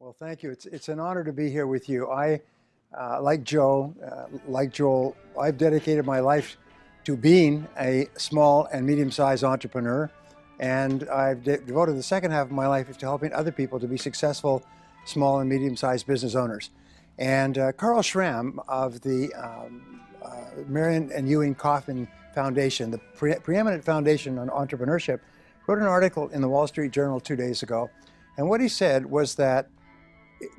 Well, thank you. It's an honor to be here with you. Like Joe, like Joel, I've dedicated my life to being a small and medium-sized entrepreneur, and I've devoted the second half of my life to helping other people to be successful small and medium-sized business owners. And Carl Schramm of the Marion and Ewing Kauffman Foundation, the preeminent foundation on entrepreneurship, wrote an article in the Wall Street Journal 2 days ago. And what he said was that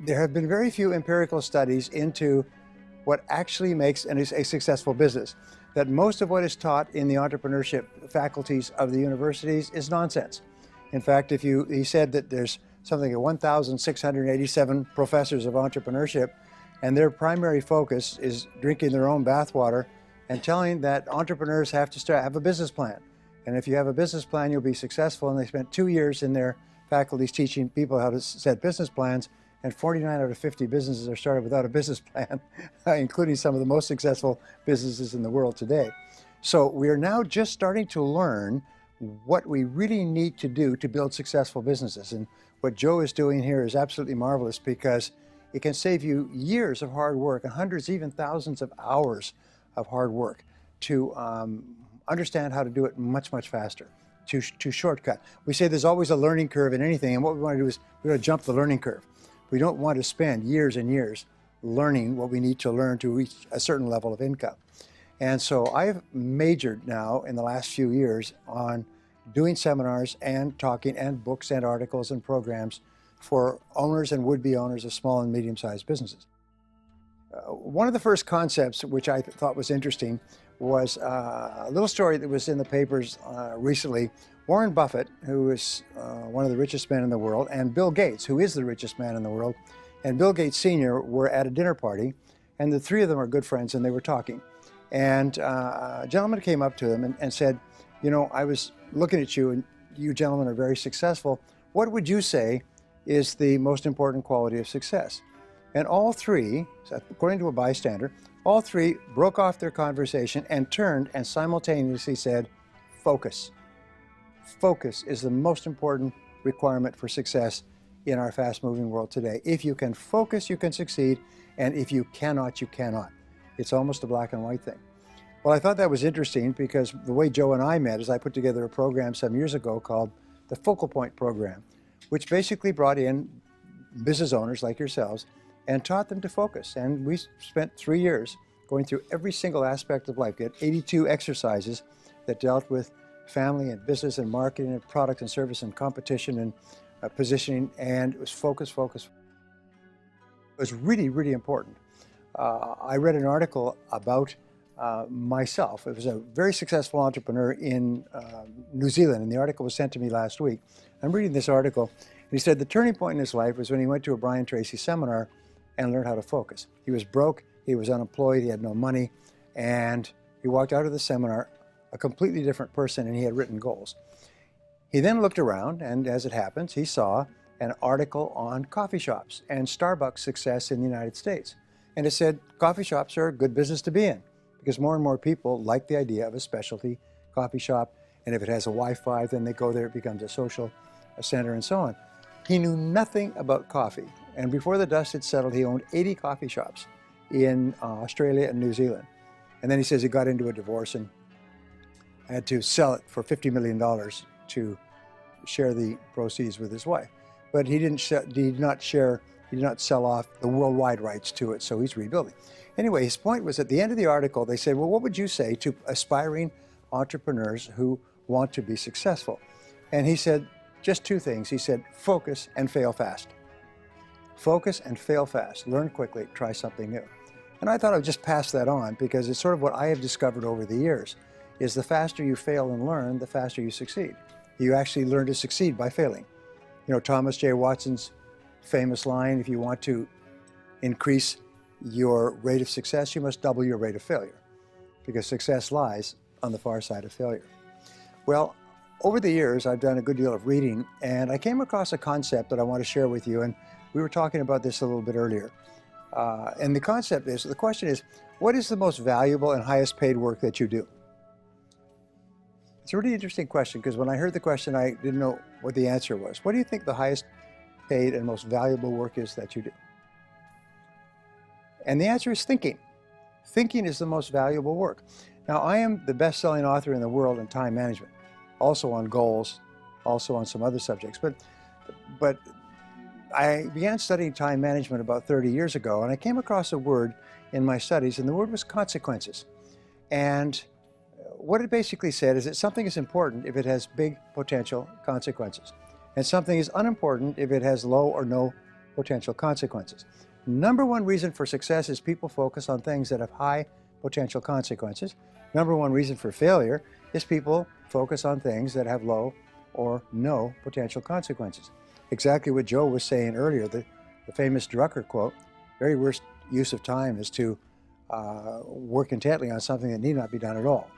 there have been very few empirical studies into what actually makes a successful business. That most of what is taught in the entrepreneurship faculties of the universities is nonsense. In fact, he said that there's something like 1,687 professors of entrepreneurship, and their primary focus is drinking their own bathwater and telling that entrepreneurs have to have a business plan. And if you have a business plan, you'll be successful. And they spent 2 years in their faculties teaching people how to set business plans, and 49 out of 50 businesses are started without a business plan, including some of the most successful businesses in the world today. So we are now just starting to learn what we really need to do to build successful businesses. And what Joe is doing here is absolutely marvelous, because it can save you years of hard work and hundreds, even thousands of hours of hard work to understand how to do it much, much faster, to shortcut. We say there's always a learning curve in anything, and what we want to do is we want to jump the learning curve. We don't want to spend years and years learning what we need to learn to reach a certain level of income. And so I've majored now in the last few years on doing seminars and talking and books and articles and programs for owners and would-be owners of small and medium-sized businesses. One of the first concepts which I thought was interesting was a little story that was in the papers recently. Warren Buffett, who is one of the richest men in the world, and Bill Gates, who is the richest man in the world, and Bill Gates Sr. were at a dinner party, and the three of them are good friends, and they were talking. And a gentleman came up to them and said, you know, I was looking at you, and you gentlemen are very successful. What would you say is the most important quality of success? And all three, according to a bystander, all three broke off their conversation and turned and simultaneously said, focus. Focus is the most important requirement for success in our fast-moving world today. If you can focus, you can succeed, and if you cannot, you cannot. It's almost a black and white thing. Well, I thought that was interesting, because the way Joe and I met is I put together a program some years ago called the Focal Point Program, which basically brought in business owners like yourselves and taught them to focus. And we spent 3 years going through every single aspect of life. We had 82 exercises that dealt with family and business and marketing and product and service and competition and positioning, and it was focus, focus. It was really, really important. I read an article about myself. It was a very successful entrepreneur in New Zealand, and the article was sent to me last week. I'm reading this article, and he said the turning point in his life was when he went to a Brian Tracy seminar and learned how to focus. He was broke, he was unemployed, he had no money, and he walked out of the seminar a completely different person, and he had written goals. He then looked around, and as it happens, he saw an article on coffee shops and Starbucks success in the United States. And it said coffee shops are a good business to be in, because more and more people like the idea of a specialty coffee shop, and if it has a Wi-Fi, then they go there, it becomes a social center and so on. He knew nothing about coffee, and before the dust had settled, he owned 80 coffee shops in Australia and New Zealand. And then he says he got into a divorce and had to sell it for $50 million to share the proceeds with his wife. But he did not sell off the worldwide rights to it, so he's rebuilding. Anyway, his point was, at the end of the article, they said, well, what would you say to aspiring entrepreneurs who want to be successful? And he said just two things. He said, focus and fail fast. Focus and fail fast. Learn quickly, try something new. And I thought I would just pass that on, because it's sort of what I have discovered over the years, is the faster you fail and learn, the faster you succeed. You actually learn to succeed by failing. You know, Thomas J. Watson's famous line, if you want to increase your rate of success, you must double your rate of failure, because success lies on the far side of failure. Well, over the years, I've done a good deal of reading, and I came across a concept that I want to share with you, and we were talking about this a little bit earlier. And the question is, what is the most valuable and highest paid work that you do? It's a really interesting question, because when I heard the question, I didn't know what the answer was. What do you think the highest paid and most valuable work is that you do? And the answer is thinking. Thinking is the most valuable work. Now, I am the best-selling author in the world in time management, also on goals, also on some other subjects. But I began studying time management about 30 years ago, and I came across a word in my studies, and the word was consequences. And what it basically said is that something is important if it has big potential consequences, and something is unimportant if it has low or no potential consequences. Number one reason for success is people focus on things that have high potential consequences. Number one reason for failure is people focus on things that have low or no potential consequences. Exactly what Joe was saying earlier, the famous Drucker quote, very worst use of time is to work intently on something that need not be done at all.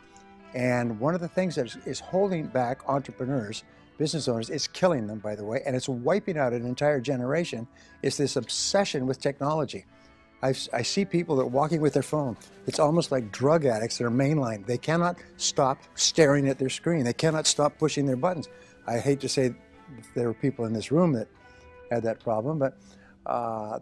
And one of the things that is holding back entrepreneurs, business owners, it's killing them, by the way, and it's wiping out an entire generation, is this obsession with technology. I see people that are walking with their phone. It's almost like drug addicts that are mainline. They cannot stop staring at their screen. They cannot stop pushing their buttons. I hate to say there were people in this room that had that problem, but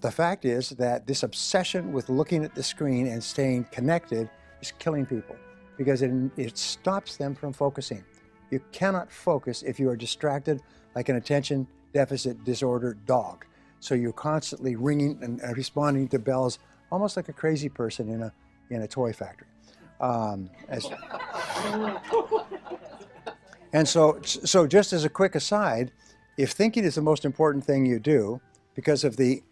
the fact is that this obsession with looking at the screen and staying connected is killing people because it stops them from focusing. You cannot focus if you are distracted like an attention deficit disorder dog. So you're constantly ringing and responding to bells, almost like a crazy person in a toy factory. And so just as a quick aside, if thinking is the most important thing you do, because of the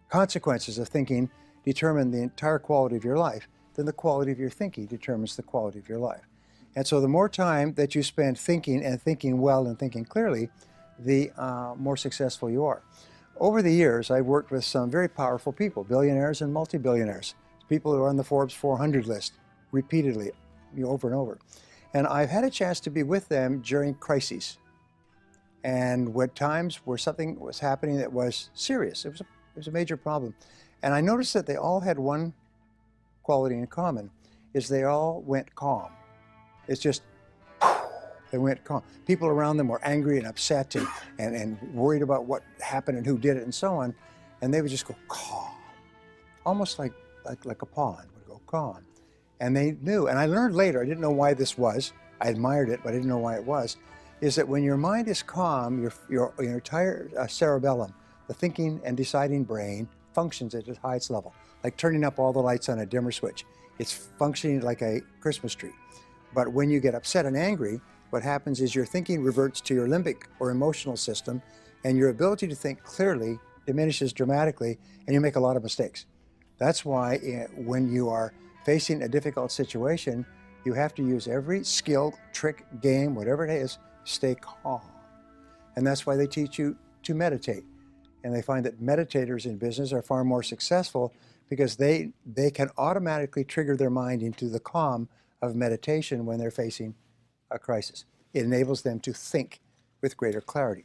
consequences of thinking determine the entire quality of your life, then the quality of your thinking determines the quality of your life. And so the more time that you spend thinking and thinking well and thinking clearly, the more successful you are. Over the years, I've worked with some very powerful people, billionaires and multi-billionaires, people who are on the Forbes 400 list repeatedly, over and over. And I've had a chance to be with them during crises. And when times where something was happening that was serious, it was a major problem. And I noticed that they all had one quality in common, is they all went calm. It's just, they went calm. People around them were angry and upset and worried about what happened and who did it and so on. And they would just go calm, almost like a pawn would go calm. And they knew, and I learned later, I didn't know why this was, I admired it, but I didn't know why it was, is that when your mind is calm, your entire cerebellum, the thinking and deciding brain, functions at its highest level, like turning up all the lights on a dimmer switch. It's functioning like a Christmas tree. But when you get upset and angry, what happens is your thinking reverts to your limbic or emotional system, and your ability to think clearly diminishes dramatically, and you make a lot of mistakes. That's why when you are facing a difficult situation, you have to use every skill, trick, game, whatever it is, stay calm. And that's why they teach you to meditate. And they find that meditators in business are far more successful because they can automatically trigger their mind into the calm of meditation when they're facing a crisis. It enables them to think with greater clarity.